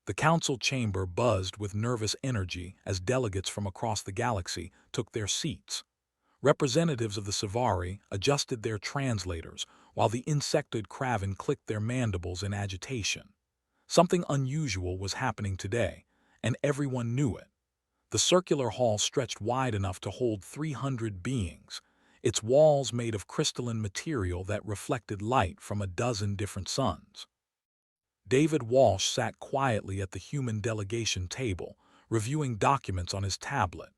The council chamber buzzed with nervous energy as delegates from across the galaxy took their seats. Representatives of the Savari adjusted their translators, while the insectoid Kraven clicked their mandibles in agitation. Something unusual was happening today, and everyone knew it. The circular hall stretched wide enough to hold 300 beings, its walls made of crystalline material that reflected light from a dozen different suns. David Walsh sat quietly at the human delegation table, reviewing documents on his tablet.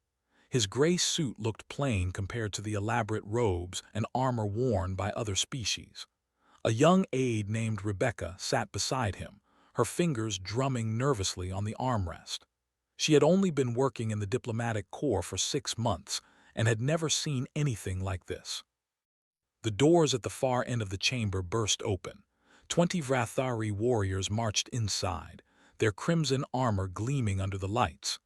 His gray suit looked plain compared to the elaborate robes and armor worn by other species. A young aide named Rebecca sat beside him, her fingers drumming nervously on the armrest. She had only been working in the diplomatic corps for 6 months and had never seen anything like this. The doors at the far end of the chamber burst open. 20 Vrathari warriors marched inside, their crimson armor gleaming under the lights.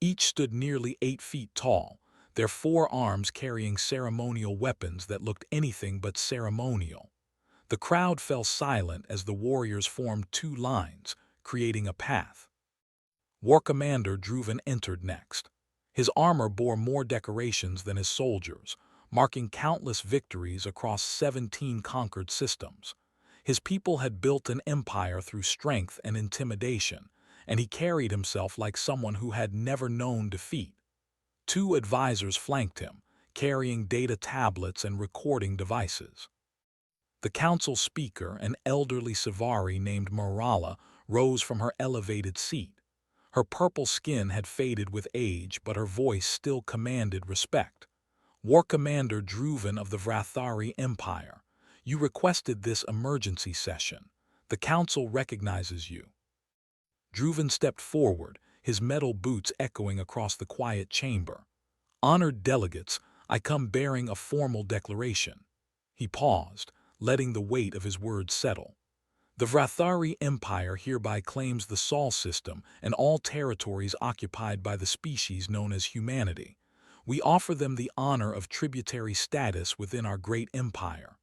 Each stood nearly 8 feet tall, their 4 arms carrying ceremonial weapons that looked anything but ceremonial. The crowd fell silent as the warriors formed 2 lines, creating a path. War Commander Druven entered next. His armor bore more decorations than his soldiers, marking countless victories across 17 conquered systems. His people had built an empire through strength and intimidation, and he carried himself like someone who had never known defeat. 2 advisors flanked him, carrying data tablets and recording devices. The council speaker, an elderly Savari named Marala, rose from her elevated seat. Her purple skin had faded with age, but her voice still commanded respect. War Commander Druven of the Vrathari Empire, you requested this emergency session. The council recognizes you. Druven stepped forward, his metal boots echoing across the quiet chamber. Honored delegates, I come bearing a formal declaration. He paused, letting the weight of his words settle. The Vrathari Empire hereby claims the Sol system and all territories occupied by the species known as humanity. We offer them the honor of tributary status within our great empire.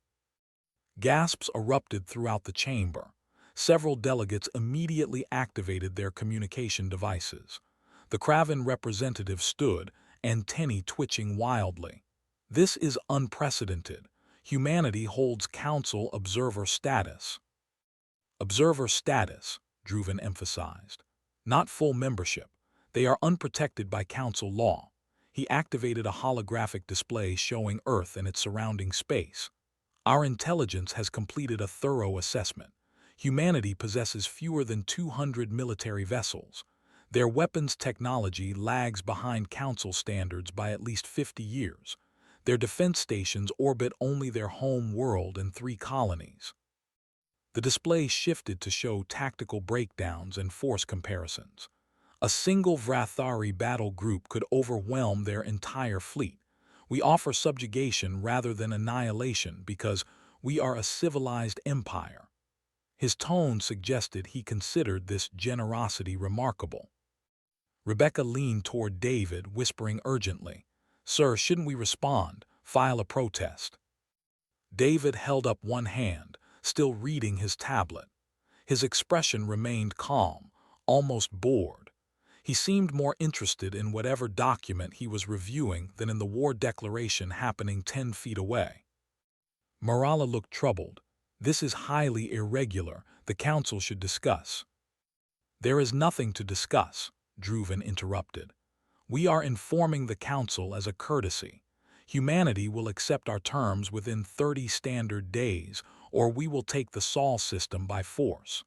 Gasps erupted throughout the chamber. Several delegates immediately activated their communication devices. The Kraven representative stood, antennae twitching wildly. This is unprecedented. Humanity holds council observer status. Observer status, Druven emphasized. Not full membership. They are unprotected by council law. He activated a holographic display showing Earth and its surrounding space. Our intelligence has completed a thorough assessment. Humanity possesses fewer than 200 military vessels. Their weapons technology lags behind council standards by at least 50 years. Their defense stations orbit only their home world and 3 colonies. The display shifted to show tactical breakdowns and force comparisons. A single Vrathari battle group could overwhelm their entire fleet. We offer subjugation rather than annihilation because we are a civilized empire. His tone suggested he considered this generosity remarkable. Rebecca leaned toward David, whispering urgently, "Sir, shouldn't we respond? File a protest?" David held up one hand, still reading his tablet. His expression remained calm, almost bored. He seemed more interested in whatever document he was reviewing than in the war declaration happening 10 feet away. Marala looked troubled. This is highly irregular. The council should discuss. There is nothing to discuss, Druven interrupted. We are informing the council as a courtesy. Humanity will accept our terms within 30 standard days, or we will take the Sol system by force.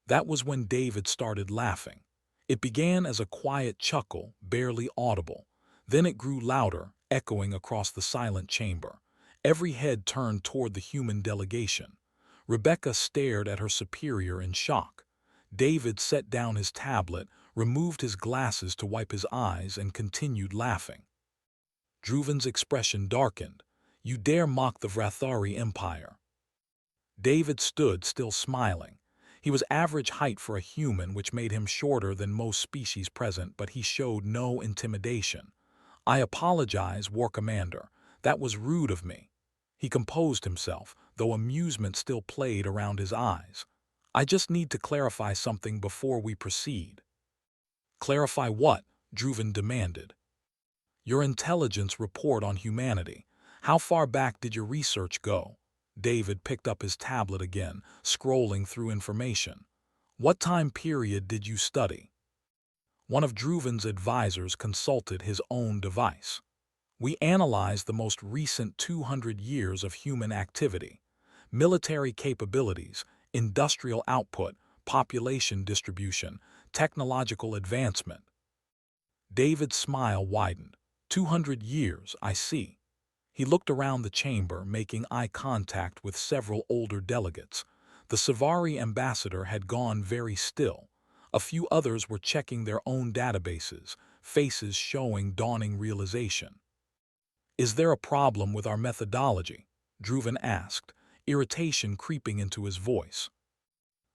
That was when David started laughing. It began as a quiet chuckle, barely audible. Then it grew louder, echoing across the silent chamber. Every head turned toward the human delegation. Rebecca stared at her superior in shock. David set down his tablet, removed his glasses to wipe his eyes, and continued laughing. Druven's expression darkened. You dare mock the Vrathari Empire. David stood, still smiling. He was average height for a human, which made him shorter than most species present, but he showed no intimidation. I apologize, War Commander. That was rude of me. He composed himself, though amusement still played around his eyes. I just need to clarify something before we proceed. Clarify what? Druven demanded. Your intelligence report on humanity. How far back did your research go? David picked up his tablet again, scrolling through information. What time period did you study? One of Druven's advisors consulted his own device. We analyzed the most recent 200 years of human activity, military capabilities, industrial output, population distribution, technological advancement. David's smile widened. 200 years, I see. He looked around the chamber, making eye contact with several older delegates. The Savari ambassador had gone very still. A few others were checking their own databases, faces showing dawning realization. Is there a problem with our methodology? Druven asked, irritation creeping into his voice.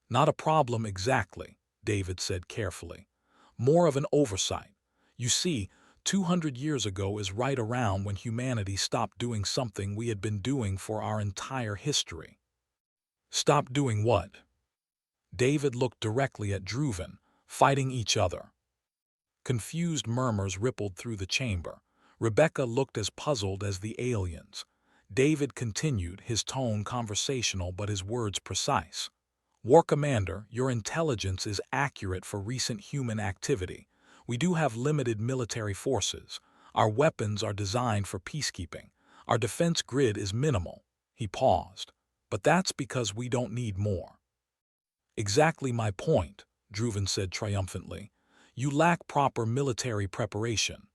Not a problem exactly, David said carefully. More of an oversight. You see, 200 years ago is right around when humanity stopped doing something we had been doing for our entire history. Stop doing what? David looked directly at Druven, fighting each other. Confused murmurs rippled through the chamber. Rebecca looked as puzzled as the aliens. David continued, his tone conversational but his words precise. War Commander, your intelligence is accurate for recent human activity. We do have limited military forces. Our weapons are designed for peacekeeping. Our defense grid is minimal. He paused. But that's because we don't need more. Exactly my point, Druven said triumphantly. You lack proper military preparation.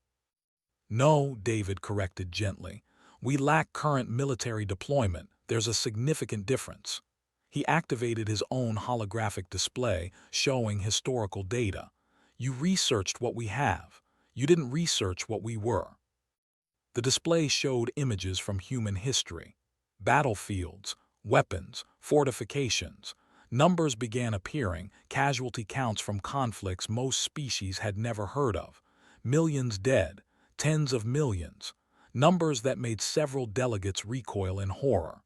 No, David corrected gently. We lack current military deployment. There's a significant difference. He activated his own holographic display, showing historical data. You researched what we have. You didn't research what we were. The display showed images from human history. Battlefields, weapons, fortifications. Numbers began appearing, casualty counts from conflicts most species had never heard of. Millions dead, tens of millions. Numbers that made several delegates recoil in horror.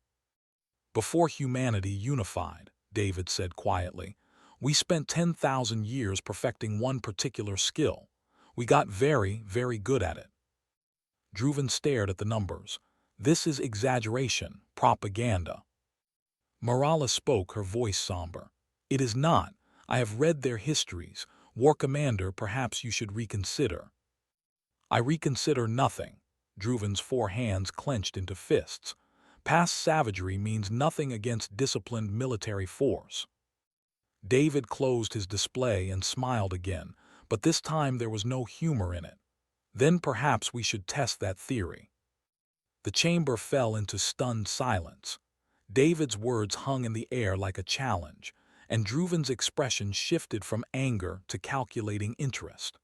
Before humanity unified, David said quietly, we spent 10,000 years perfecting one particular skill. We got very, very good at it. Druven stared at the numbers. This is exaggeration, propaganda. Morales spoke, her voice somber. It is not. I have read their histories. War Commander, perhaps you should reconsider. I reconsider nothing. Druven's four hands clenched into fists. Past savagery means nothing against disciplined military force. David closed his display and smiled again, but this time there was no humor in it. Then perhaps we should test that theory. The chamber fell into stunned silence. David's words hung in the air like a challenge, and Druven's expression shifted from anger to calculating interest.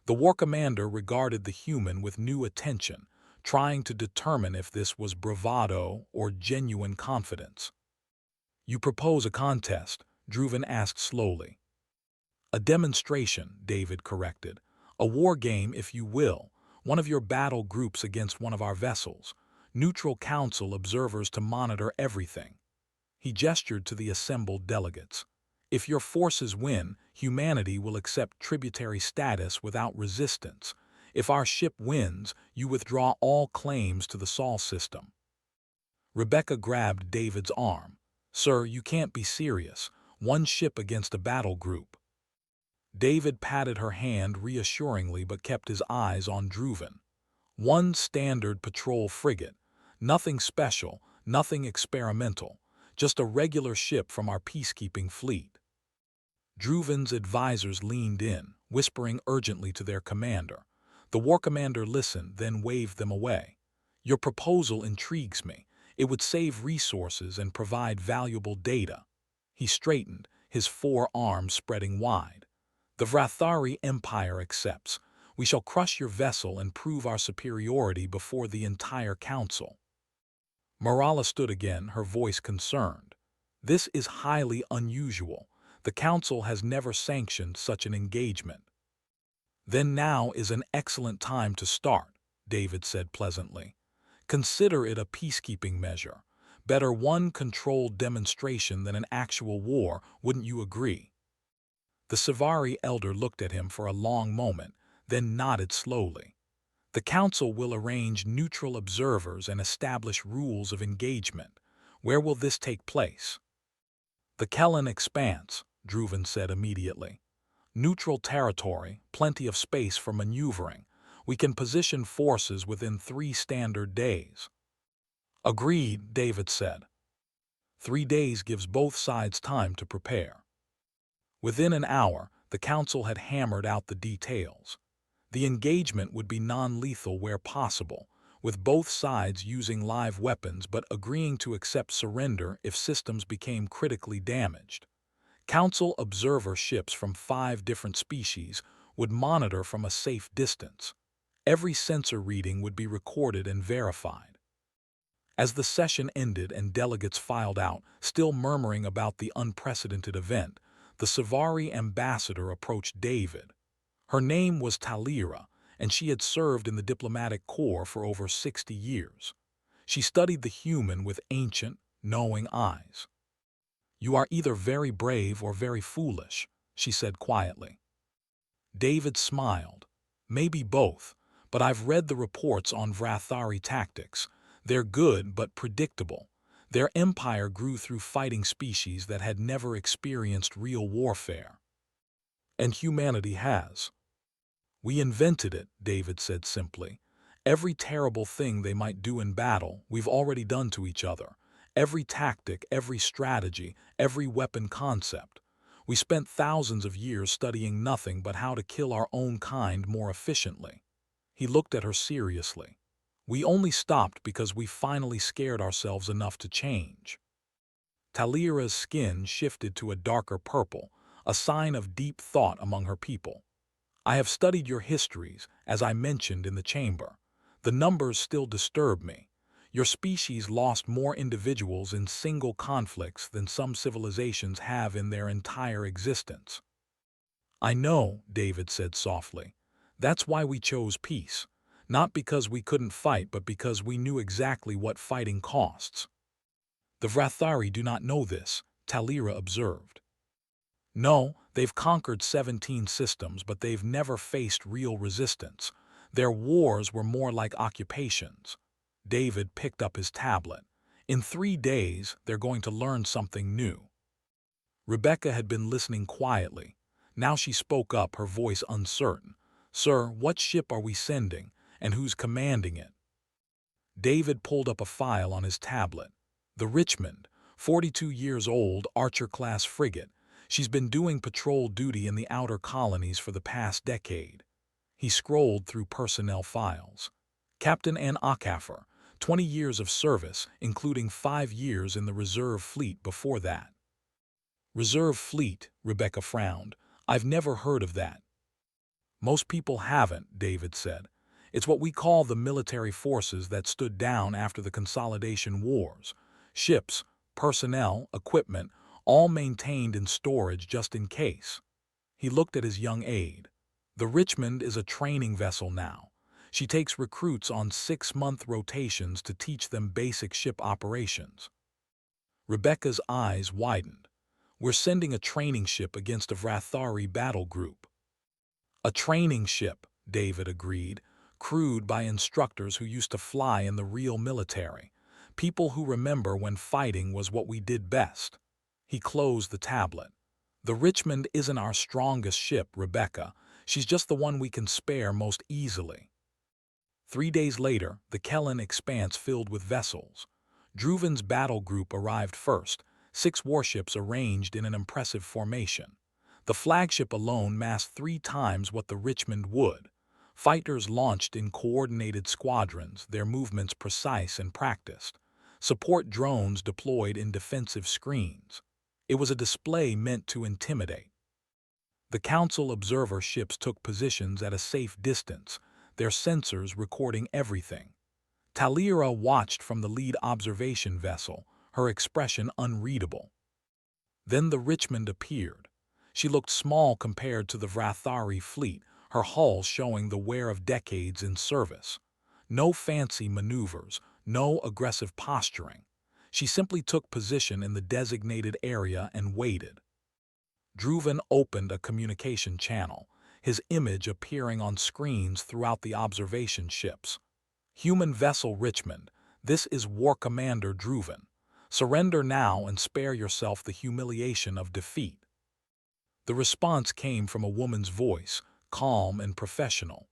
The War Commander regarded the human with new attention, trying to determine if this was bravado or genuine confidence. You propose a contest, Druven asked slowly. A demonstration, David corrected. A war game, if you will, one of your battle groups against one of our vessels. Neutral council observers to monitor everything. He gestured to the assembled delegates. If your forces win, humanity will accept tributary status without resistance. If our ship wins, you withdraw all claims to the Sol system. Rebecca grabbed David's arm. Sir, you can't be serious. One ship against a battle group. David patted her hand reassuringly but kept his eyes on Druven. One standard patrol frigate. Nothing special, nothing experimental. Just a regular ship from our peacekeeping fleet. Druven's advisors leaned in, whispering urgently to their commander. The War Commander listened, then waved them away. Your proposal intrigues me. It would save resources and provide valuable data. He straightened, his four arms spreading wide. The Vrathari Empire accepts. We shall crush your vessel and prove our superiority before the entire council. Morala stood again, her voice concerned. This is highly unusual. The council has never sanctioned such an engagement. Then now is an excellent time to start, David said pleasantly. Consider it a peacekeeping measure. Better one controlled demonstration than an actual war, wouldn't you agree? The Savari elder looked at him for a long moment, then nodded slowly. The council will arrange neutral observers and establish rules of engagement. Where will this take place? The Kellen expanse, Druven said immediately. Neutral territory, plenty of space for maneuvering. We can position forces within 3 standard days. Agreed, David said. 3 days gives both sides time to prepare. Within an hour, the council had hammered out the details. The engagement would be non-lethal where possible, with both sides using live weapons but agreeing to accept surrender if systems became critically damaged. Council observer ships from 5 different species would monitor from a safe distance. Every sensor reading would be recorded and verified. As the session ended and delegates filed out, still murmuring about the unprecedented event, the Savari ambassador approached David. Her name was Talira, and she had served in the diplomatic corps for over 60 years. She studied the human with ancient, knowing eyes. "You are either very brave or very foolish," she said quietly. David smiled. "Maybe both, but I've read the reports on Vrathari tactics. They're good but predictable. Their empire grew through fighting species that had never experienced real warfare. And humanity has. We invented it," David said simply. "Every terrible thing they might do in battle, we've already done to each other. Every tactic, every strategy, every weapon concept. We spent thousands of years studying nothing but how to kill our own kind more efficiently." He looked at her seriously. "We only stopped because we finally scared ourselves enough to change." Talira's skin shifted to a darker purple, a sign of deep thought among her people. "I have studied your histories, as I mentioned in the chamber. The numbers still disturb me. Your species lost more individuals in single conflicts than some civilizations have in their entire existence." "I know," David said softly. "That's why we chose peace. Not because we couldn't fight, but because we knew exactly what fighting costs." "The Vrathari do not know this," Talira observed. "No, they've conquered 17 systems, but they've never faced real resistance. Their wars were more like occupations." David picked up his tablet. "In 3 days, they're going to learn something new." Rebecca had been listening quietly. Now she spoke up, her voice uncertain. "Sir, what ship are we sending, and who's commanding it?" David pulled up a file on his tablet. "The Richmond, 42 years old, Archer-class frigate. She's been doing patrol duty in the outer colonies for the past decade." He scrolled through personnel files. "Captain Ann Akaffer, 20 years of service, including 5 years in the reserve fleet before that." "Reserve fleet," Rebecca frowned. "I've never heard of that." "Most people haven't," David said. "It's what we call the military forces that stood down after the Consolidation Wars. Ships, personnel, equipment, all maintained in storage just in case." He looked at his young aide. "The Richmond is a training vessel now. She takes recruits on 6-month rotations to teach them basic ship operations." Rebecca's eyes widened. "We're sending a training ship against a Vrathari battle group." "A training ship," David agreed, "crewed by instructors who used to fly in the real military. People who remember when fighting was what we did best." He closed the tablet. "The Richmond isn't our strongest ship, Rebecca. She's just the one we can spare most easily." 3 days later, the Kellen expanse filled with vessels. Druven's battle group arrived first, 6 warships arranged in an impressive formation. The flagship alone massed 3 times what the Richmond would. Fighters launched in coordinated squadrons, their movements precise and practiced. Support drones deployed in defensive screens. It was a display meant to intimidate. The Council observer ships took positions at a safe distance, their sensors recording everything. Talira watched from the lead observation vessel, her expression unreadable. Then the Richmond appeared. She looked small compared to the Vrathari fleet, her hull showing the wear of decades in service. No fancy maneuvers, no aggressive posturing. She simply took position in the designated area and waited. Druven opened a communication channel, his image appearing on screens throughout the observation ships. Human vessel Richmond, this is War Commander Druven. Surrender now and spare yourself the humiliation of defeat. The response came from a woman's voice, calm and professional.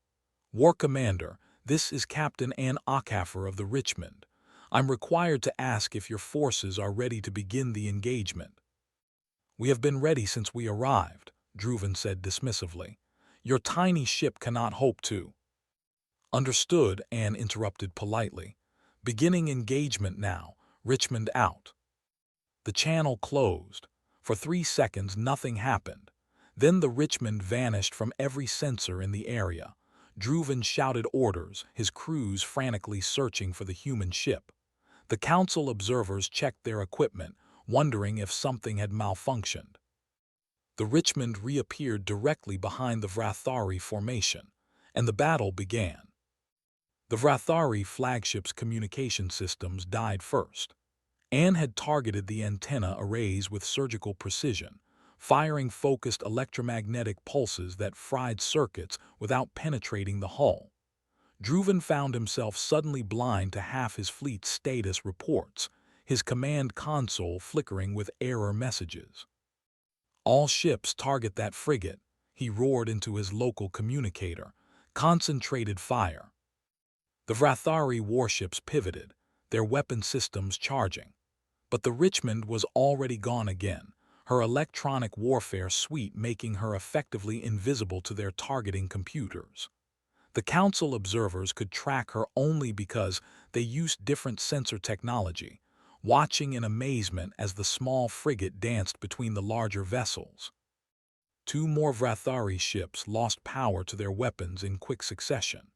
War Commander, this is Captain Ann Ockhaffer of the Richmond. I'm required to ask if your forces are ready to begin the engagement. We have been ready since we arrived, Druven said dismissively. Your tiny ship cannot hope to. Understood, Anne interrupted politely. Beginning engagement now, Richmond out. The channel closed. For 3 seconds nothing happened. Then the Richmond vanished from every sensor in the area. Druven shouted orders, his crews frantically searching for the human ship. The council observers checked their equipment, wondering if something had malfunctioned. The Richmond reappeared directly behind the Vrathari formation, and the battle began. The Vrathari flagship's communication systems died first. Anne had targeted the antenna arrays with surgical precision, firing focused electromagnetic pulses that fried circuits without penetrating the hull. Druven found himself suddenly blind to half his fleet's status reports, his command console flickering with error messages. All ships target that frigate, he roared into his local communicator. Concentrated fire. The Vrathari warships pivoted, their weapon systems charging. But the Richmond was already gone again, her electronic warfare suite making her effectively invisible to their targeting computers. The Council observers could track her only because they used different sensor technology, watching in amazement as the small frigate danced between the larger vessels. 2 more Vrathari ships lost power to their weapons in quick succession.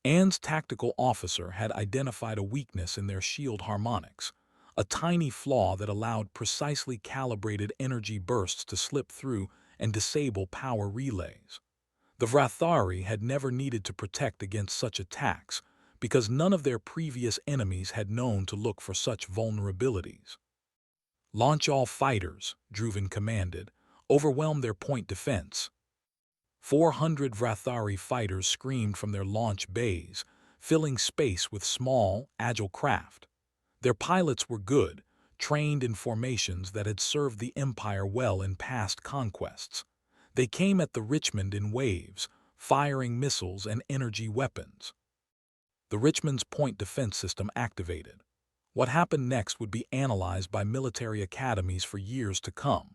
Anne's tactical officer had identified a weakness in their shield harmonics, a tiny flaw that allowed precisely calibrated energy bursts to slip through and disable power relays. The Vrathari had never needed to protect against such attacks because none of their previous enemies had known to look for such vulnerabilities. Launch all fighters, Druven commanded. Overwhelm their point defense. 400 Vrathari fighters screamed from their launch bays, filling space with small, agile craft. Their pilots were good, trained in formations that had served the Empire well in past conquests. They came at the Richmond in waves, firing missiles and energy weapons. The Richmond's point defense system activated. What happened next would be analyzed by military academies for years to come.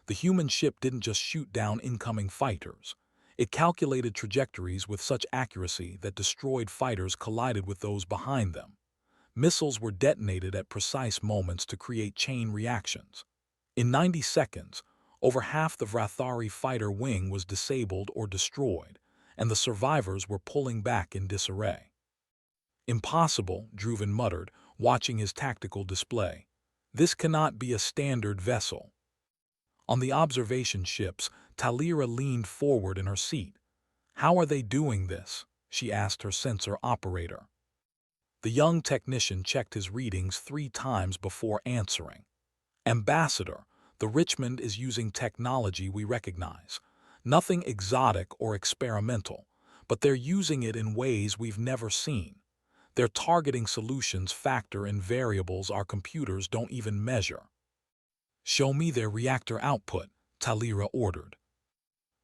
The human ship didn't just shoot down incoming fighters. It calculated trajectories with such accuracy that destroyed fighters collided with those behind them. Missiles were detonated at precise moments to create chain reactions. In 90 seconds, over half the Vrathari fighter wing was disabled or destroyed, and the survivors were pulling back in disarray. Impossible, Druven muttered, watching his tactical display. This cannot be a standard vessel. On the observation ships, Talira leaned forward in her seat. How are they doing this? She asked her sensor operator. The young technician checked his readings 3 times before answering. Ambassador, the Richmond is using technology we recognize. Nothing exotic or experimental, but they're using it in ways we've never seen. Their targeting solutions factor in variables our computers don't even measure. Show me their reactor output, Talira ordered.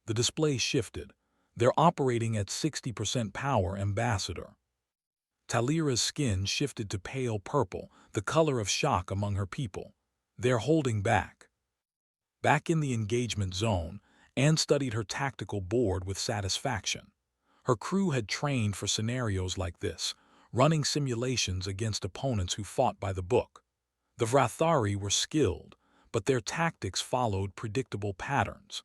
The display shifted. They're operating at 60% power, Ambassador. Talira's skin shifted to pale purple, the color of shock among her people. They're holding back. Back in the engagement zone, Anne studied her tactical board with satisfaction. Her crew had trained for scenarios like this, running simulations against opponents who fought by the book. The Vrathari were skilled, but their tactics followed predictable patterns.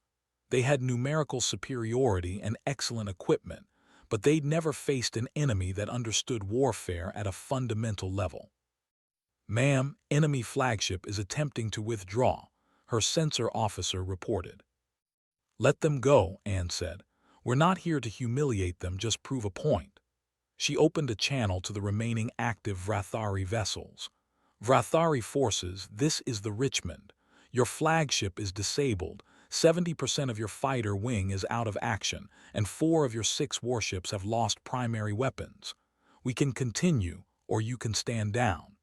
They had numerical superiority and excellent equipment, but they'd never faced an enemy that understood warfare at a fundamental level. Ma'am, enemy flagship is attempting to withdraw, her sensor officer reported. Let them go, Anne said. We're not here to humiliate them, just prove a point. She opened a channel to the remaining active Vrathari vessels. Vrathari forces, this is the Richmond. Your flagship is disabled, 70% of your fighter wing is out of action, and 4 of your 6 warships have lost primary weapons. We can continue, or you can stand down.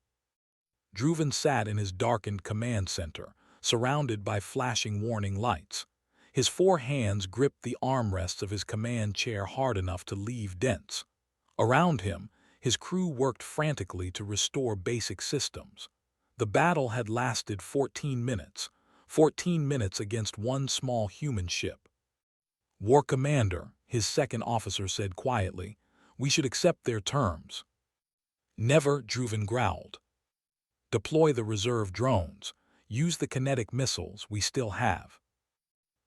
Druven sat in his darkened command center, surrounded by flashing warning lights. His 4 hands gripped the armrests of his command chair hard enough to leave dents. Around him, his crew worked frantically to restore basic systems. The battle had lasted 14 minutes. 14 minutes against 1 small human ship. War Commander, his second officer said quietly, we should accept their terms. Never, Druven growled. Deploy the reserve drones. Use the kinetic missiles we still have.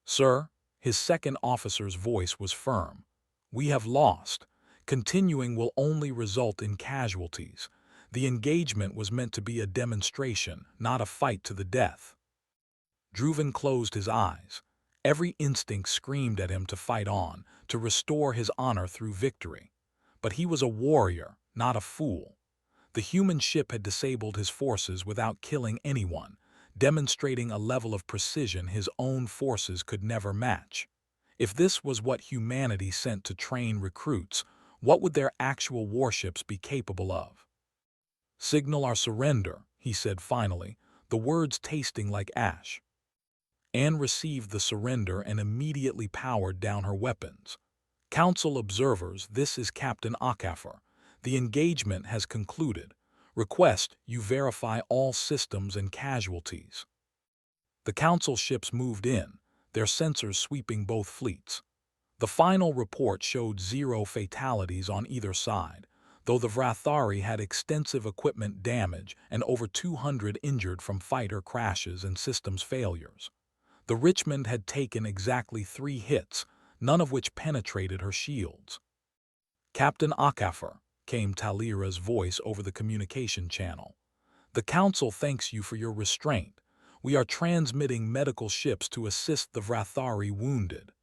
Sir, his second officer's voice was firm. We have lost. Continuing will only result in casualties. The engagement was meant to be a demonstration, not a fight to the death. Druven closed his eyes. Every instinct screamed at him to fight on, to restore his honor through victory. But he was a warrior, not a fool. The human ship had disabled his forces without killing anyone, demonstrating a level of precision his own forces could never match. If this was what humanity sent to train recruits, what would their actual warships be capable of? Signal our surrender, he said finally, the words tasting like ash. Anne received the surrender and immediately powered down her weapons. Council observers, this is Captain Akafor. The engagement has concluded. Request you verify all systems and casualties. The Council ships moved in, their sensors sweeping both fleets. The final report showed 0 fatalities on either side, though the Vrathari had extensive equipment damage and over 200 injured from fighter crashes and systems failures. The Richmond had taken exactly 3 hits, none of which penetrated her shields. Captain Akafor, came Talira's voice over the communication channel. The Council thanks you for your restraint. We are transmitting medical ships to assist the Vrathari wounded.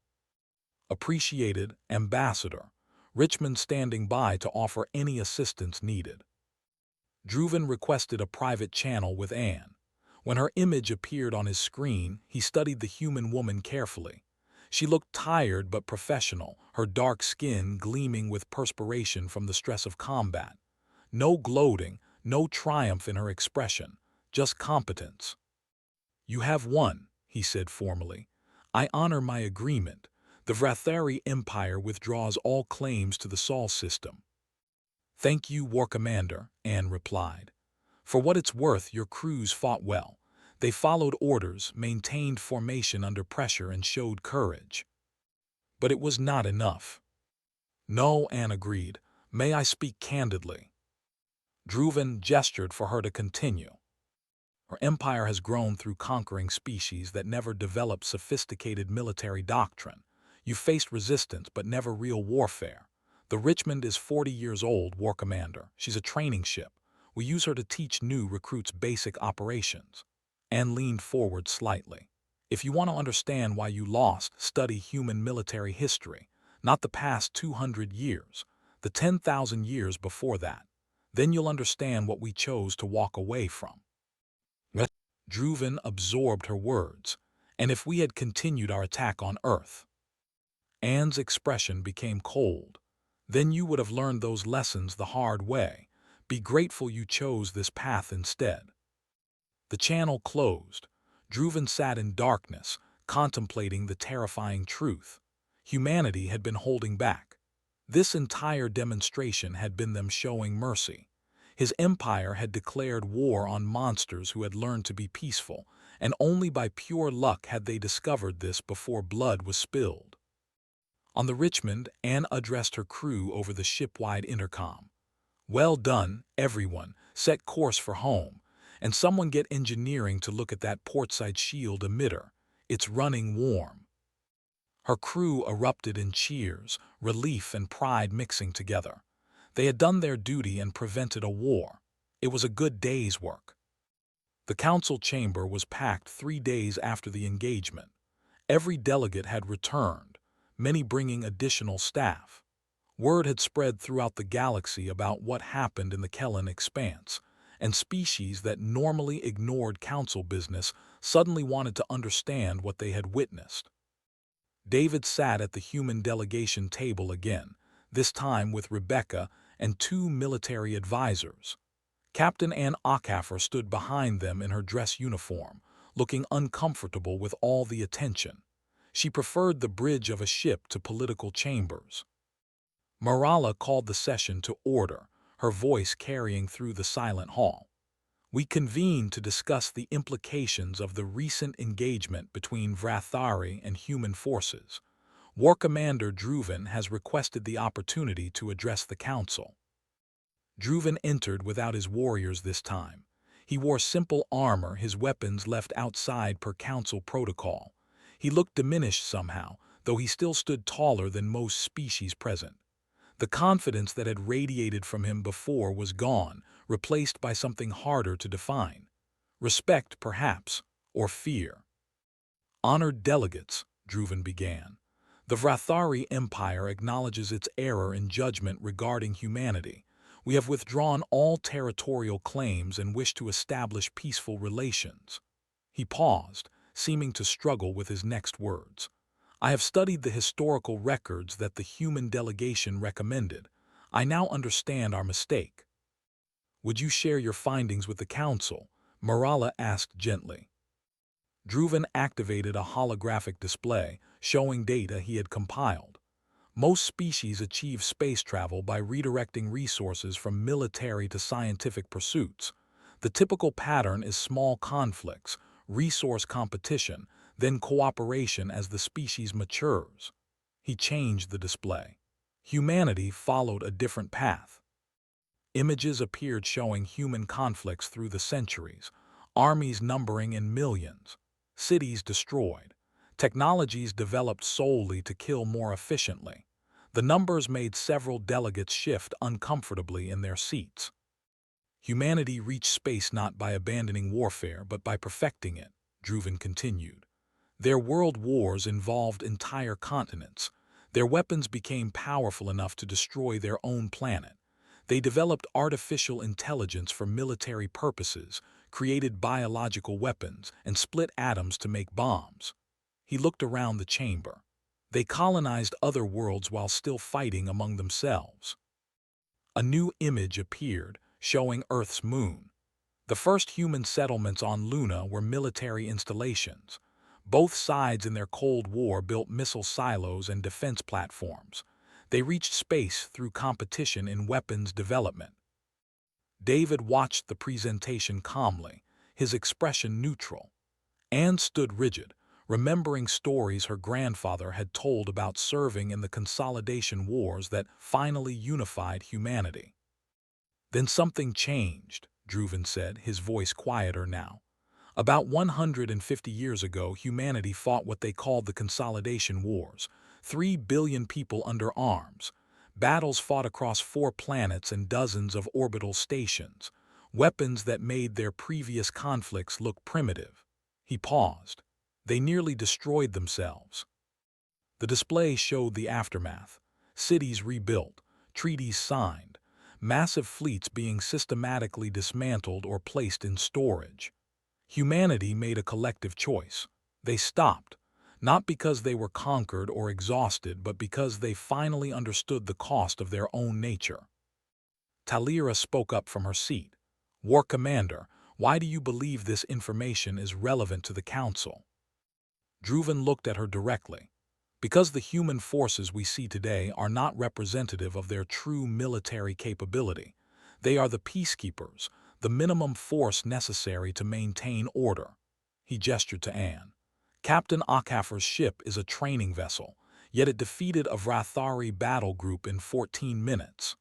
Appreciated, Ambassador. Richmond standing by to offer any assistance needed. Druven requested a private channel with Anne. When her image appeared on his screen, he studied the human woman carefully. She looked tired but professional, her dark skin gleaming with perspiration from the stress of combat. No gloating, no triumph in her expression, just competence. You have won, he said formally. I honor my agreement. The Vrathari Empire withdraws all claims to the Sol system. Thank you, War Commander, Anne replied. For what it's worth, your crews fought well. They followed orders, maintained formation under pressure, and showed courage. But it was not enough. No, Anne agreed. May I speak candidly? Druven gestured for her to continue. Her empire has grown through conquering species that never developed sophisticated military doctrine. You faced resistance, but never real warfare. The Richmond is 40 years old, War Commander. She's a training ship. We use her to teach new recruits basic operations. Anne leaned forward slightly. If you want to understand why you lost, study human military history, not the past 200 years, the 10,000 years before that. Then you'll understand what we chose to walk away from. Druven absorbed her words. And if we had continued our attack on Earth? Anne's expression became cold. Then you would have learned those lessons the hard way. Be grateful you chose this path instead. The channel closed. Druven sat in darkness, contemplating the terrifying truth. Humanity had been holding back. This entire demonstration had been them showing mercy. His empire had declared war on monsters who had learned to be peaceful, and only by pure luck had they discovered this before blood was spilled. On the Richmond, Anne addressed her crew over the ship-wide intercom. Well done, everyone. Set course for home. And someone get engineering to look at that portside shield emitter. It's running warm. Her crew erupted in cheers, relief and pride mixing together. They had done their duty and prevented a war. It was a good day's work. The council chamber was packed 3 days after the engagement. Every delegate had returned, many bringing additional staff. Word had spread throughout the galaxy about what happened in the Kellen expanse, and species that normally ignored council business suddenly wanted to understand what they had witnessed. David sat at the human delegation table again, this time with Rebecca and two military advisors. Captain Ann Ockhaffer stood behind them in her dress uniform, looking uncomfortable with all the attention. She preferred the bridge of a ship to political chambers. Marala called the session to order, her voice carrying through the silent hall. We convened to discuss the implications of the recent engagement between Vrathari and human forces. War Commander Druven has requested the opportunity to address the council. Druven entered without his warriors this time. He wore simple armor, his weapons left outside per council protocol. He looked diminished somehow, though he still stood taller than most species present. The confidence that had radiated from him before was gone, replaced by something harder to define. Respect, perhaps, or fear. Honored delegates, Druven began. The Vrathari Empire acknowledges its error in judgment regarding humanity. We have withdrawn all territorial claims and wish to establish peaceful relations. He paused, seeming to struggle with his next words. I have studied the historical records that the human delegation recommended. I now understand our mistake. Would you share your findings with the council? Marala asked gently. Druven activated a holographic display showing data he had compiled. Most species achieve space travel by redirecting resources from military to scientific pursuits. The typical pattern is small conflicts, resource competition, then cooperation as the species matures. He changed the display. Humanity followed a different path. Images appeared showing human conflicts through the centuries, armies numbering in millions, cities destroyed, technologies developed solely to kill more efficiently. The numbers made several delegates shift uncomfortably in their seats. Humanity reached space not by abandoning warfare but by perfecting it, Druven continued. Their world wars involved entire continents. Their weapons became powerful enough to destroy their own planet. They developed artificial intelligence for military purposes, created biological weapons, and split atoms to make bombs. He looked around the chamber. They colonized other worlds while still fighting among themselves. A new image appeared, showing Earth's moon. The first human settlements on Luna were military installations. Both sides in their Cold War built missile silos and defense platforms. They reached space through competition in weapons development. David watched the presentation calmly, his expression neutral. Anne stood rigid, remembering stories her grandfather had told about serving in the consolidation wars that finally unified humanity. Then something changed, Druven said, his voice quieter now. About 150 years ago, humanity fought what they called the Consolidation Wars. 3 billion people under arms. Battles fought across 4 planets and dozens of orbital stations. Weapons that made their previous conflicts look primitive. He paused. They nearly destroyed themselves. The display showed the aftermath. Cities rebuilt, treaties signed, massive fleets being systematically dismantled or placed in storage. Humanity made a collective choice. They stopped, not because they were conquered or exhausted, but because they finally understood the cost of their own nature. Talira spoke up from her seat. War Commander, why do you believe this information is relevant to the Council? Druven looked at her directly. Because the human forces we see today are not representative of their true military capability. They are the peacekeepers, the minimum force necessary to maintain order. He gestured to Anne. Captain Ockhaffer's ship is a training vessel, yet it defeated a Vrathari battle group in 14 minutes.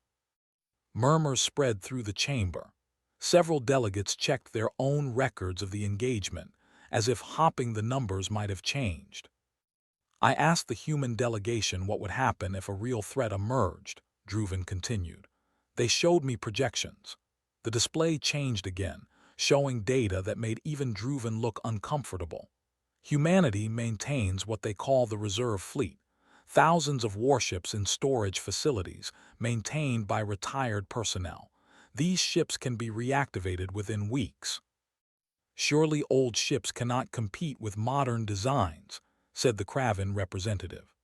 Murmurs spread through the chamber. Several delegates checked their own records of the engagement, as if hopping the numbers might have changed. I asked the human delegation what would happen if a real threat emerged, Druven continued. They showed me projections. The display changed again, showing data that made even Druven look uncomfortable. Humanity maintains what they call the reserve fleet, thousands of warships in storage facilities maintained by retired personnel. These ships can be reactivated within weeks. Surely old ships cannot compete with modern designs, said the Kraven representative.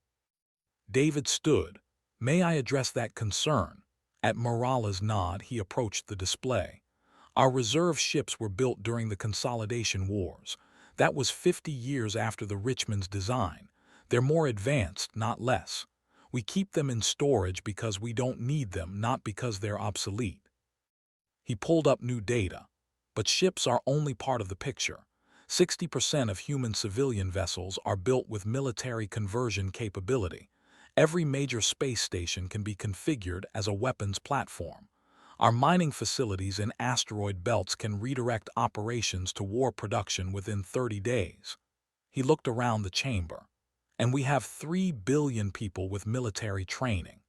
David stood. May I address that concern? At Morala's nod, he approached the display. Our reserve ships were built during the Consolidation Wars. That was 50 years after the Richmond's design. They're more advanced, not less. We keep them in storage because we don't need them, not because they're obsolete. He pulled up new data. But ships are only part of the picture. 60% of human civilian vessels are built with military conversion capability. Every major space station can be configured as a weapons platform. Our mining facilities in asteroid belts can redirect operations to war production within 30 days. He looked around the chamber. And we have 3 billion people with military training.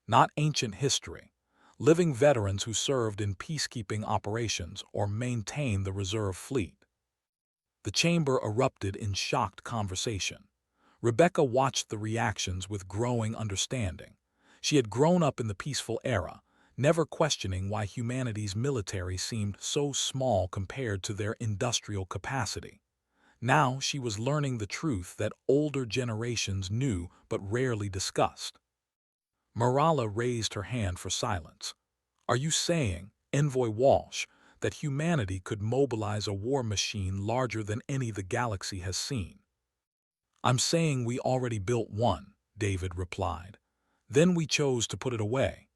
Not ancient history. Living veterans who served in peacekeeping operations or maintained the reserve fleet. The chamber erupted in shocked conversation. Rebecca watched the reactions with growing understanding. She had grown up in the peaceful era, never questioning why humanity's military seemed so small compared to their industrial capacity. Now she was learning the truth that older generations knew but rarely discussed. Morala raised her hand for silence. Are you saying, Envoy Walsh, that humanity could mobilize a war machine larger than any the galaxy has seen? I'm saying we already built one, David replied. Then we chose to put it away.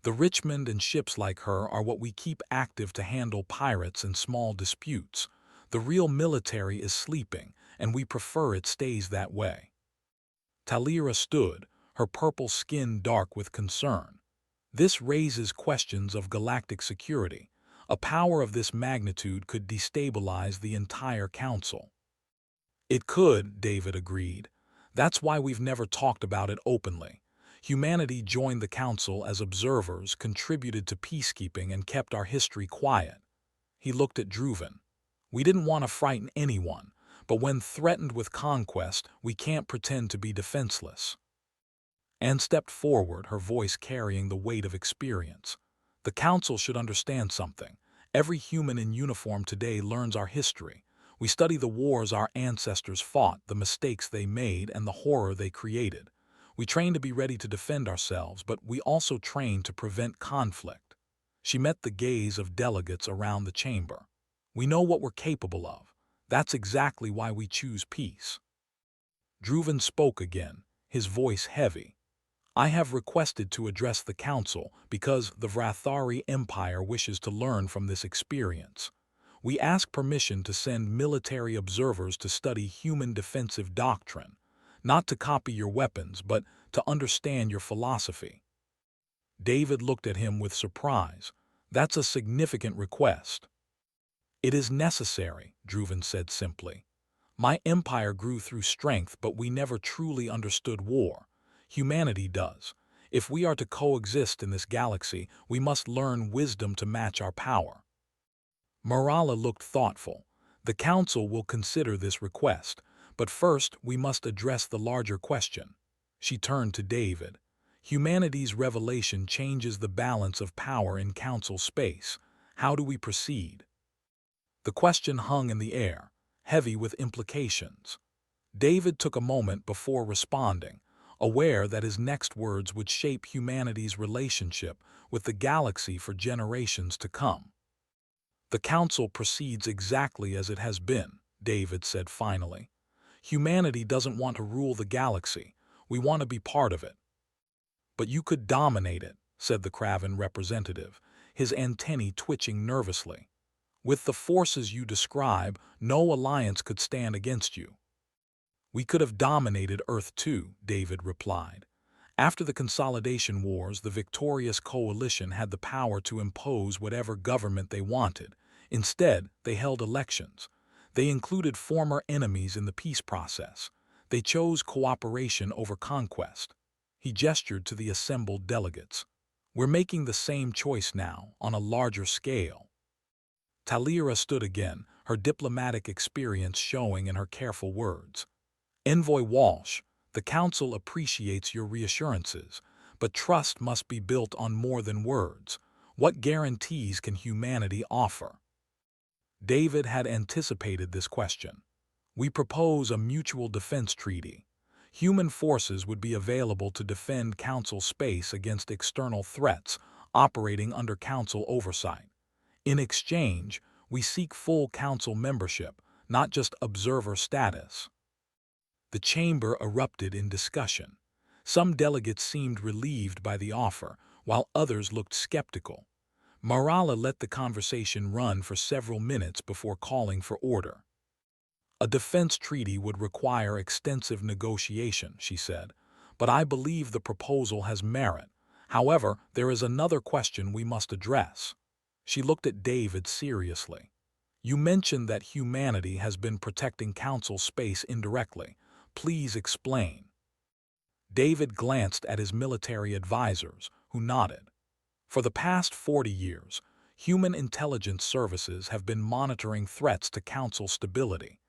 The Richmond and ships like her are what we keep active to handle pirates and small disputes. The real military is sleeping, and we prefer it stays that way. Talira stood, her purple skin dark with concern. This raises questions of galactic security. A power of this magnitude could destabilize the entire council. It could, David agreed. That's why we've never talked about it openly. Humanity joined the council as observers, contributed to peacekeeping, and kept our history quiet. He looked at Druven. We didn't want to frighten anyone, but when threatened with conquest, we can't pretend to be defenseless. Anne stepped forward, her voice carrying the weight of experience. The Council should understand something. Every human in uniform today learns our history. We study the wars our ancestors fought, the mistakes they made, and the horror they created. We train to be ready to defend ourselves, but we also train to prevent conflict. She met the gaze of delegates around the chamber. We know what we're capable of. That's exactly why we choose peace. Druven spoke again, his voice heavy. I have requested to address the Council because the Vrathari Empire wishes to learn from this experience. We ask permission to send military observers to study human defensive doctrine, not to copy your weapons, but to understand your philosophy. David looked at him with surprise. That's a significant request. It is necessary, Druven said simply. My empire grew through strength, but we never truly understood war. Humanity does. If we are to coexist in this galaxy, we must learn wisdom to match our power. Morala looked thoughtful. The Council will consider this request, but first we must address the larger question. She turned to David. Humanity's revelation changes the balance of power in Council space. How do we proceed? The question hung in the air, heavy with implications. David took a moment before responding, aware that his next words would shape humanity's relationship with the galaxy for generations to come. The Council proceeds exactly as it has been, David said finally. Humanity doesn't want to rule the galaxy. We want to be part of it. But you could dominate it, said the Kraven representative, his antennae twitching nervously. With the forces you describe, no alliance could stand against you. We could have dominated Earth too, David replied. After the Consolidation Wars, the victorious coalition had the power to impose whatever government they wanted. Instead, they held elections. They included former enemies in the peace process. They chose cooperation over conquest. He gestured to the assembled delegates. We're making the same choice now, on a larger scale. Talira stood again, her diplomatic experience showing in her careful words. Envoy Walsh, the Council appreciates your reassurances, but trust must be built on more than words. What guarantees can humanity offer? David had anticipated this question. We propose a mutual defense treaty. Human forces would be available to defend Council space against external threats, operating under Council oversight. In exchange, we seek full Council membership, not just observer status. The chamber erupted in discussion. Some delegates seemed relieved by the offer, while others looked skeptical. Marala let the conversation run for several minutes before calling for order. A defense treaty would require extensive negotiation, she said, but I believe the proposal has merit. However, there is another question we must address. She looked at David seriously. You mentioned that humanity has been protecting Council space indirectly. Please explain. David glanced at his military advisors, who nodded. For the past 40 years, human intelligence services have been monitoring threats to Council stability.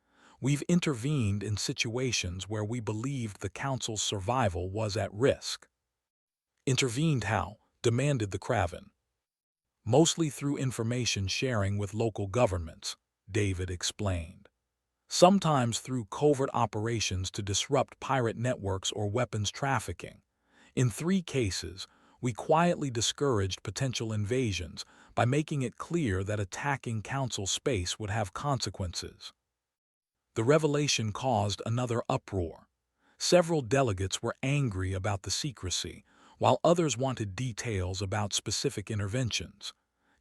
We've intervened in situations where we believed the Council's survival was at risk. Intervened how? Demanded the Kraven. Mostly through information sharing with local governments, David explained. Sometimes through covert operations to disrupt pirate networks or weapons trafficking. In 3 cases, we quietly discouraged potential invasions by making it clear that attacking Council space would have consequences. The revelation caused another uproar. Several delegates were angry about the secrecy, while others wanted details about specific interventions.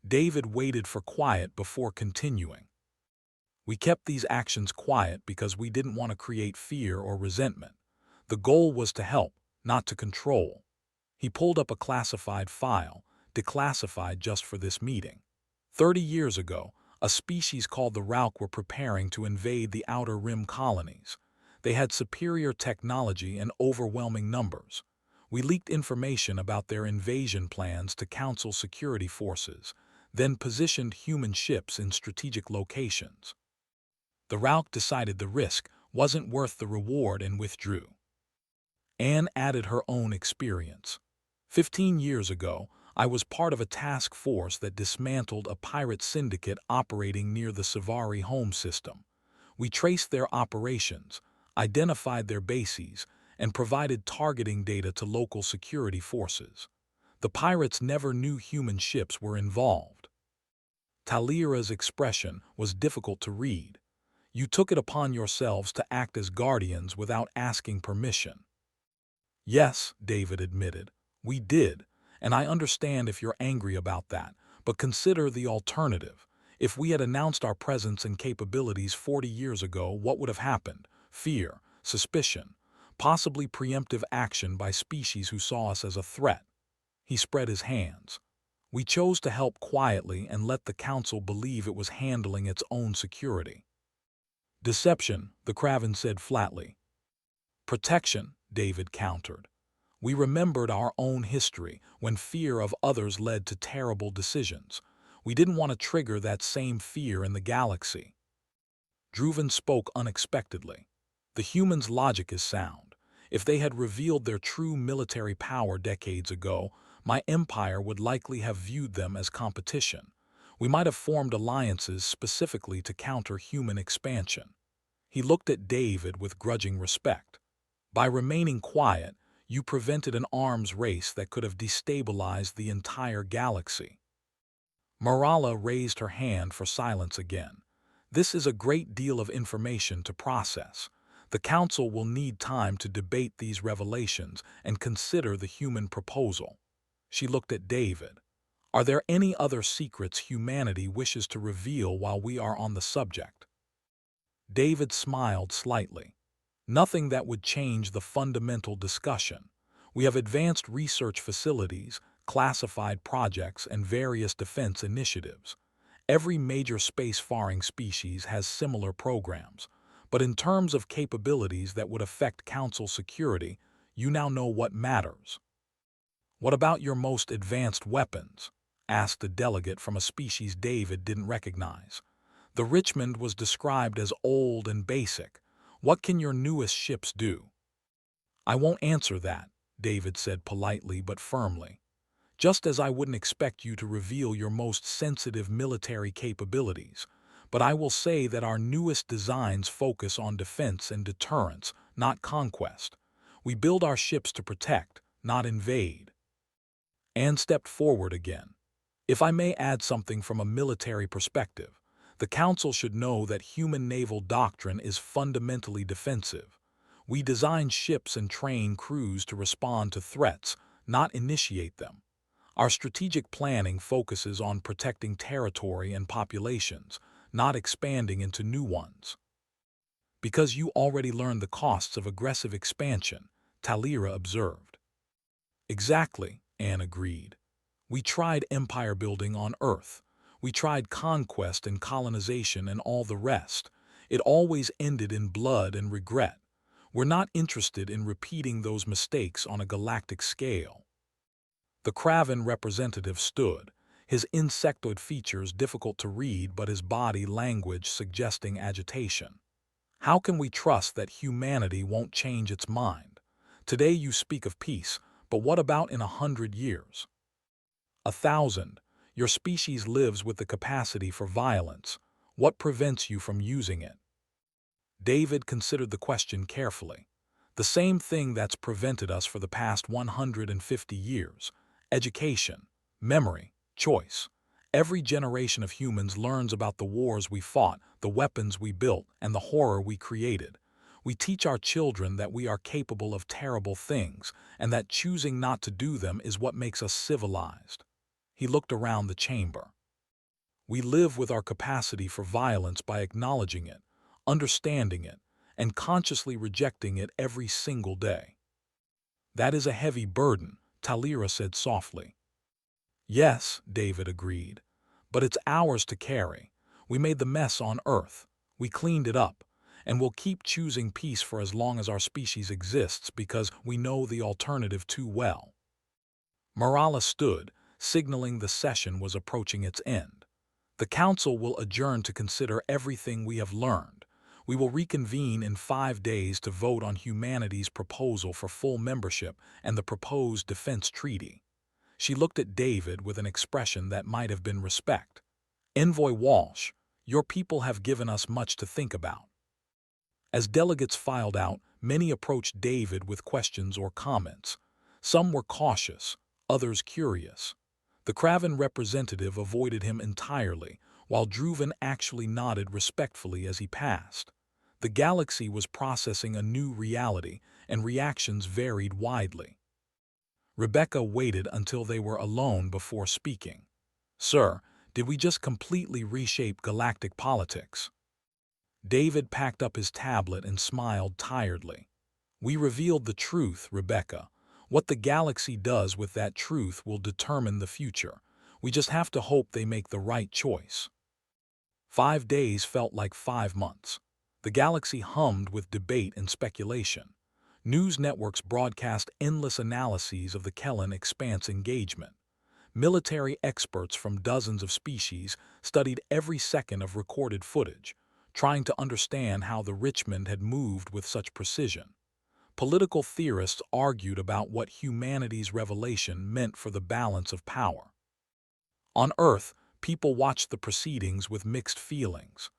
David waited for quiet before continuing. We kept these actions quiet because we didn't want to create fear or resentment. The goal was to help, not to control. He pulled up a classified file, declassified just for this meeting. 30 years ago, a species called the Rauk were preparing to invade the Outer Rim colonies. They had superior technology and overwhelming numbers. We leaked information about their invasion plans to Council security forces, then positioned human ships in strategic locations. The Rauk decided the risk wasn't worth the reward and withdrew. Anne added her own experience. 15 years ago, I was part of a task force that dismantled a pirate syndicate operating near the Savari home system. We traced their operations, identified their bases, and provided targeting data to local security forces. The pirates never knew human ships were involved. Talira's expression was difficult to read. You took it upon yourselves to act as guardians without asking permission. Yes, David admitted, we did, and I understand if you're angry about that, but consider the alternative. If we had announced our presence and capabilities 40 years ago, what would have happened? Fear, suspicion, possibly preemptive action by species who saw us as a threat. He spread his hands. We chose to help quietly and let the Council believe it was handling its own security. Deception, the Kraven said flatly. Protection, David countered. We remembered our own history when fear of others led to terrible decisions. We didn't want to trigger that same fear in the galaxy. Druven spoke unexpectedly. The humans' logic is sound. If they had revealed their true military power decades ago, my empire would likely have viewed them as competition. We might have formed alliances specifically to counter human expansion. He looked at David with grudging respect. By remaining quiet, you prevented an arms race that could have destabilized the entire galaxy. Marala raised her hand for silence again. This is a great deal of information to process. The Council will need time to debate these revelations and consider the human proposal. She looked at David. Are there any other secrets humanity wishes to reveal while we are on the subject? David smiled slightly. Nothing that would change the fundamental discussion. We have advanced research facilities, classified projects, and various defense initiatives. Every major spacefaring species has similar programs, but in terms of capabilities that would affect Council security, you now know what matters. What about your most advanced weapons? Asked a delegate from a species David didn't recognize. The Richmond was described as old and basic. What can your newest ships do? I won't answer that, David said politely but firmly. just as I wouldn't expect you to reveal your most sensitive military capabilities. But I will say that our newest designs focus on defense and deterrence, not conquest. We build our ships to protect, not invade." Anne stepped forward again. "If I may add something from a military perspective, the Council should know that human naval doctrine is fundamentally defensive. We design ships and train crews to respond to threats, not initiate them. Our strategic planning focuses on protecting territory and populations, not expanding into new ones." "Because you already learned the costs of aggressive expansion," Talira observed. "Exactly," Anne agreed. "We tried empire building on Earth. We tried conquest and colonization and all the rest. It always ended in blood and regret. We're not interested in repeating those mistakes on a galactic scale." The Kraven representative stood, his insectoid features difficult to read but his body language suggesting agitation. "How can we trust that humanity won't change its mind? Today you speak of peace, but what about in 100 years? 1,000. Your species lives with the capacity for violence. What prevents you from using it?" David considered the question carefully. "The same thing that's prevented us for the past 150 years. Education, memory, choice. Every generation of humans learns about the wars we fought, the weapons we built, and the horror we created. We teach our children that we are capable of terrible things, and that choosing not to do them is what makes us civilized." He looked around the chamber. "We live with our capacity for violence by acknowledging it, understanding it, and consciously rejecting it every single day." "That is a heavy burden," Talira said softly. "Yes," David agreed, "but it's ours to carry. We made the mess on Earth. We cleaned it up, and we'll keep choosing peace for as long as our species exists because we know the alternative too well." Morala stood, signaling the session was approaching its end. "The Council will adjourn to consider everything we have learned. We will reconvene in 5 days to vote on humanity's proposal for full membership and the proposed defense treaty." She looked at David with an expression that might have been respect. "Envoy Walsh, your people have given us much to think about." As delegates filed out, many approached David with questions or comments. Some were cautious, others curious. The Kraven representative avoided him entirely, while Druven actually nodded respectfully as he passed. The galaxy was processing a new reality, and reactions varied widely. Rebecca waited until they were alone before speaking. "Sir, did we just completely reshape galactic politics?" David packed up his tablet and smiled tiredly. "We revealed the truth, Rebecca. What the galaxy does with that truth will determine the future. We just have to hope they make the right choice." 5 days felt like 5 months. The galaxy hummed with debate and speculation. News networks broadcast endless analyses of the Kellen expanse engagement. Military experts from dozens of species studied every second of recorded footage, trying to understand how the Richmond had moved with such precision. Political theorists argued about what humanity's revelation meant for the balance of power. On Earth, people watched the proceedings with mixed feelings.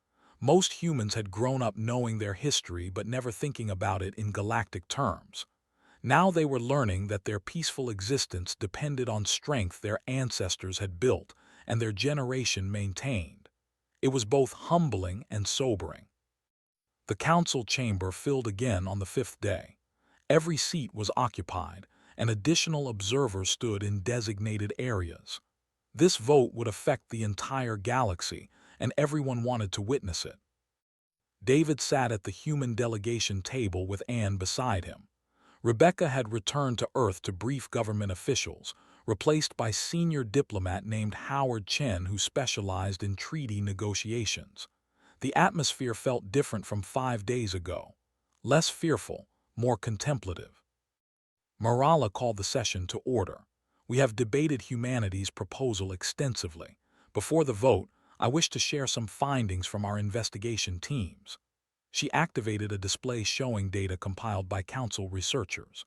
Most humans had grown up knowing their history but never thinking about it in galactic terms. Now they were learning that their peaceful existence depended on strength their ancestors had built and their generation maintained. It was both humbling and sobering. The council chamber filled again on the 5th day. Every seat was occupied, and additional observers stood in designated areas. This vote would affect the entire galaxy, and everyone wanted to witness it. David sat at the human delegation table with Anne beside him. Rebecca had returned to Earth to brief government officials, replaced by senior diplomat named Howard Chen who specialized in treaty negotiations. The atmosphere felt different from 5 days ago. Less fearful, more contemplative. Morala called the session to order. "We have debated humanity's proposal extensively. Before the vote, I wish to share some findings from our investigation teams." She activated a display showing data compiled by council researchers.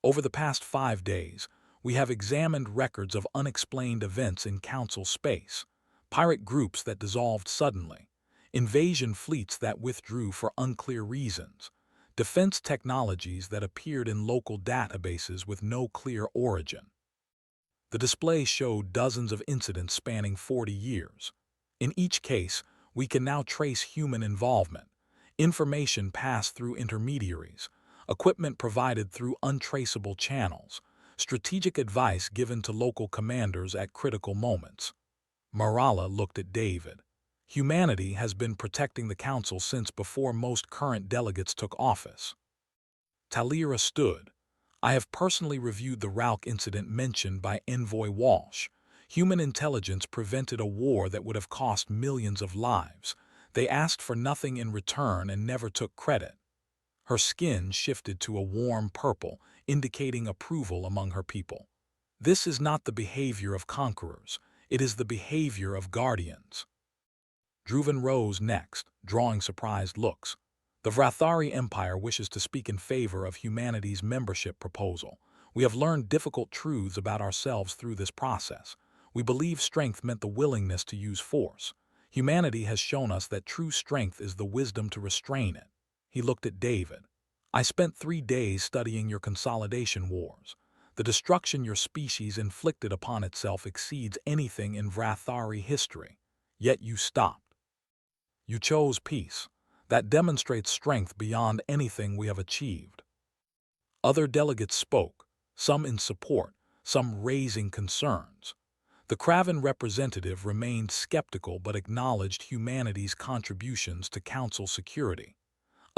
"Over the past 5 days, We have examined records of unexplained events in Council space, pirate groups that dissolved suddenly, invasion fleets that withdrew for unclear reasons, defense technologies that appeared in local databases with no clear origin. The display showed dozens of incidents spanning 40 years. In each case, we can now trace human involvement, information passed through intermediaries, equipment provided through untraceable channels, strategic advice given to local commanders at critical moments. Marala looked at David. Humanity has been protecting the Council since before most current delegates took office. Talira stood. I have personally reviewed the Ralk incident mentioned by Envoy Walsh. Human intelligence prevented a war that would have cost millions of lives. They asked for nothing in return and never took credit. Her skin shifted to a warm purple, indicating approval among her people. This is not the behavior of conquerors. It is the behavior of guardians. Druvan rose next, drawing surprised looks. The Vrathari Empire wishes to speak in favor of humanity's membership proposal. We have learned difficult truths about ourselves through this process. We believe strength meant the willingness to use force. Humanity has shown us that true strength is the wisdom to restrain it. He looked at David. I spent 3 days studying your consolidation wars. The destruction your species inflicted upon itself exceeds anything in Vrathari history. Yet you stopped. You chose peace. That demonstrates strength beyond anything we have achieved. Other delegates spoke, some in support, some raising concerns. The Kraven representative remained skeptical but acknowledged humanity's contributions to Council security.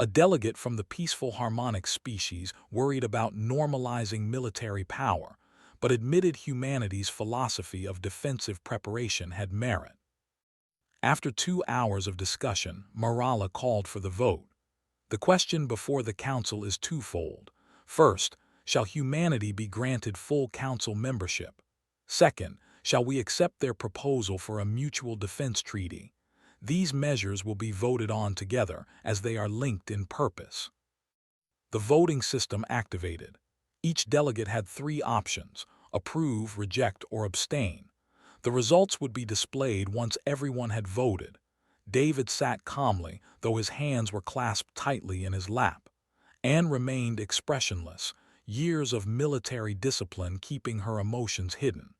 A delegate from the peaceful harmonic species worried about normalizing military power, but admitted humanity's philosophy of defensive preparation had merit. After 2 hours of discussion, Marala called for the vote. The question before the Council is twofold. First, shall humanity be granted full Council membership? Second, shall we accept their proposal for a mutual defense treaty? These measures will be voted on together as they are linked in purpose. The voting system activated. Each delegate had 3 options: approve, reject, or abstain. The results would be displayed once everyone had voted. David sat calmly, though his hands were clasped tightly in his lap. Anne remained expressionless, years of military discipline keeping her emotions hidden.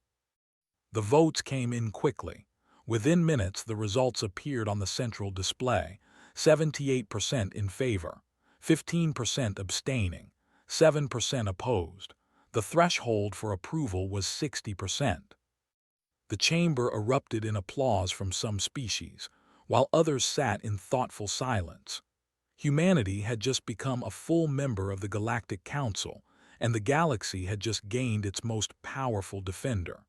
The votes came in quickly. Within minutes, the results appeared on the central display: 78% in favor, 15% abstaining, 7% opposed. The threshold for approval was 60%. The chamber erupted in applause from some species, while others sat in thoughtful silence. Humanity had just become a full member of the Galactic Council, and the galaxy had just gained its most powerful defender.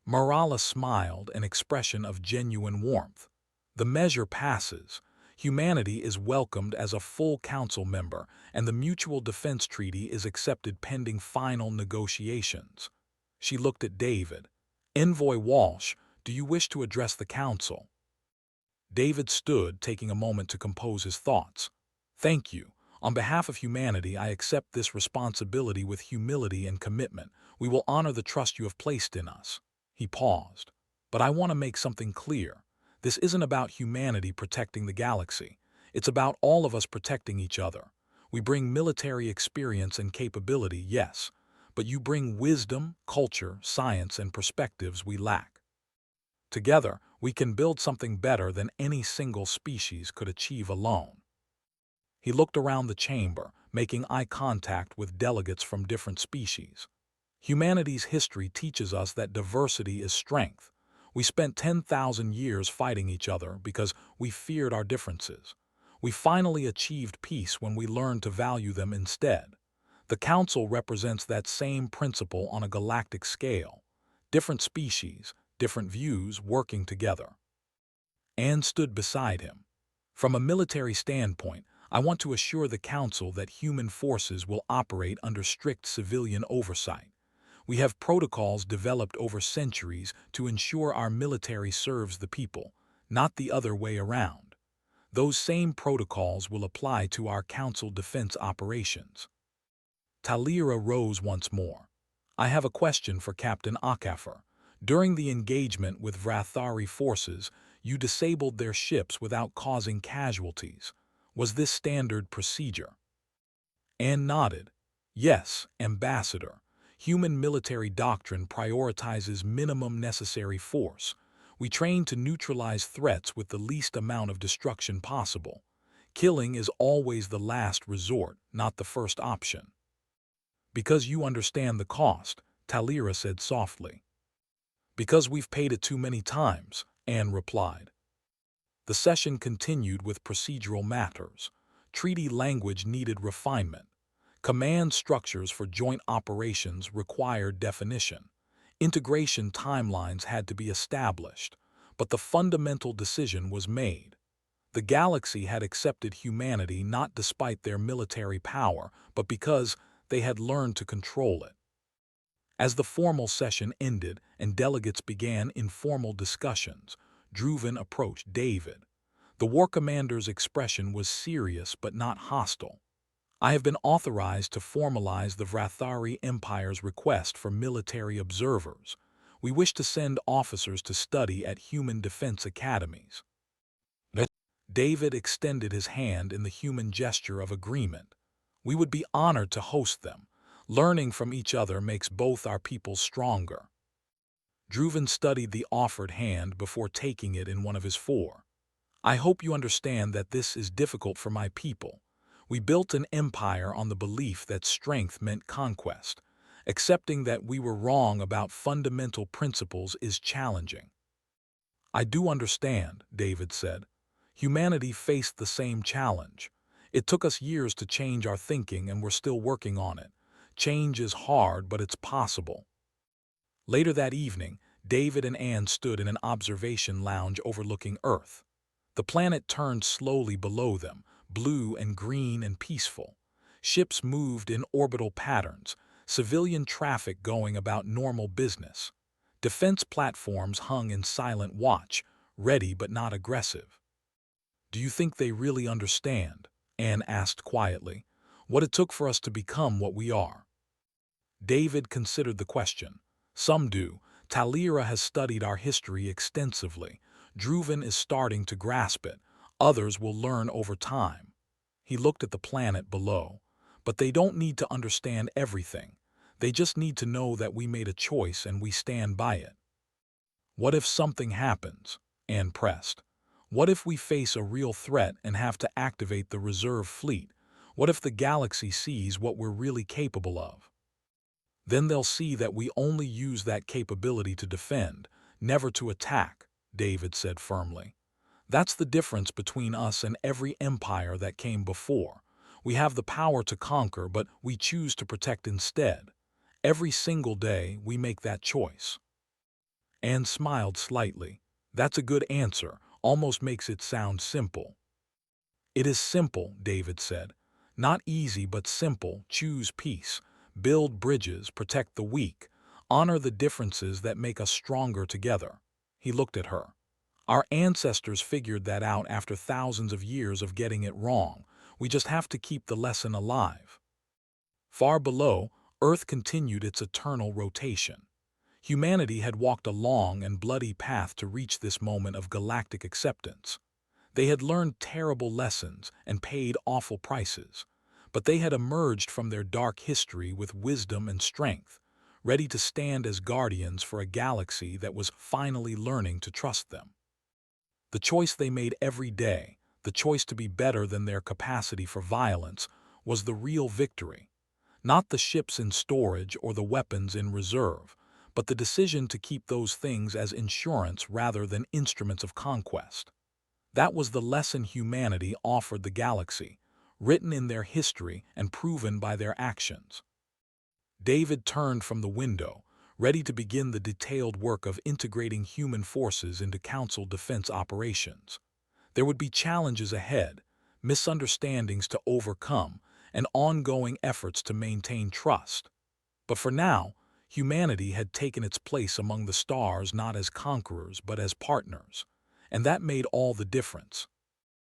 Marala smiled, an expression of genuine warmth. The measure passes. Humanity is welcomed as a full council member, and the Mutual Defense Treaty is accepted pending final negotiations. She looked at David. Envoy Walsh, do you wish to address the council? David stood, taking a moment to compose his thoughts. Thank you. On behalf of humanity, I accept this responsibility with humility and commitment. We will honor the trust you have placed in us. He paused. But I want to make something clear. This isn't about humanity protecting the galaxy. It's about all of us protecting each other. We bring military experience and capability, yes, but you bring wisdom, culture, science, and perspectives we lack. Together, we can build something better than any single species could achieve alone. He looked around the chamber, making eye contact with delegates from different species. Humanity's history teaches us that diversity is strength. We spent 10,000 years fighting each other because we feared our differences. We finally achieved peace when we learned to value them instead. The Council represents that same principle on a galactic scale. Different species, different views working together. Anne stood beside him. From a military standpoint, I want to assure the Council that human forces will operate under strict civilian oversight. We have protocols developed over centuries to ensure our military serves the people, not the other way around. Those same protocols will apply to our Council defense operations. Talira rose once more. I have a question for Captain Akafor. During the engagement with Vrathari forces, you disabled their ships without causing casualties. Was this standard procedure? Anne nodded. Yes, Ambassador. Human military doctrine prioritizes minimum necessary force. We train to neutralize threats with the least amount of destruction possible. Killing is always the last resort, not the first option. Because you understand the cost, Talira said softly. Because we've paid it too many times, Anne replied. The session continued with procedural matters. Treaty language needed refinement. Command structures for joint operations required definition. Integration timelines had to be established. But the fundamental decision was made. The galaxy had accepted humanity not despite their military power, but because they had learned to control it. As the formal session ended and delegates began informal discussions, Druven approached David. The war commander's expression was serious but not hostile. I have been authorized to formalize the Vrathari Empire's request for military observers. We wish to send officers to study at human defense academies. David extended his hand in the human gesture of agreement. We would be honored to host them. Learning from each other makes both our peoples stronger. Druven studied the offered hand before taking it in one of his four. I hope you understand that this is difficult for my people. We built an empire on the belief that strength meant conquest. Accepting that we were wrong about fundamental principles is challenging. I do understand, David said. Humanity faced the same challenge. It took us years to change our thinking and we're still working on it. Change is hard, but it's possible. Later that evening, David and Anne stood in an observation lounge overlooking Earth. The planet turned slowly below them, blue and green and peaceful. Ships moved in orbital patterns, civilian traffic going about normal business. Defense platforms hung in silent watch, ready but not aggressive. Do you think they really understand, Anne asked quietly, what it took for us to become what we are? David considered the question. Some do. Talira has studied our history extensively. Druven is starting to grasp it. Others will learn over time. He looked at the planet below. But they don't need to understand everything. They just need to know that we made a choice and we stand by it. What if something happens? Anne pressed. What if we face a real threat and have to activate the reserve fleet? What if the galaxy sees what we're really capable of? Then they'll see that we only use that capability to defend, never to attack, David said firmly. That's the difference between us and every empire that came before. We have the power to conquer, but we choose to protect instead. Every single day we make that choice. Anne smiled slightly. That's a good answer. Almost makes it sound simple. It is simple, David said. Not easy, but simple. Choose peace. Build bridges, protect the weak. Honor the differences that make us stronger together. He looked at her. Our ancestors figured that out after thousands of years of getting it wrong. We just have to keep the lesson alive. Far below, Earth continued its eternal rotation. Humanity had walked a long and bloody path to reach this moment of galactic acceptance. They had learned terrible lessons and paid awful prices, but they had emerged from their dark history with wisdom and strength, ready to stand as guardians for a galaxy that was finally learning to trust them. The choice they made every day, the choice to be better than their capacity for violence, was the real victory. Not the ships in storage or the weapons in reserve, but the decision to keep those things as insurance rather than instruments of conquest. That was the lesson humanity offered the galaxy, written in their history and proven by their actions. David turned from the window, ready to begin the detailed work of integrating human forces into Council defense operations. There would be challenges ahead, misunderstandings to overcome, and ongoing efforts to maintain trust. But for now, humanity had taken its place among the stars not as conquerors but as partners, and that made all the difference.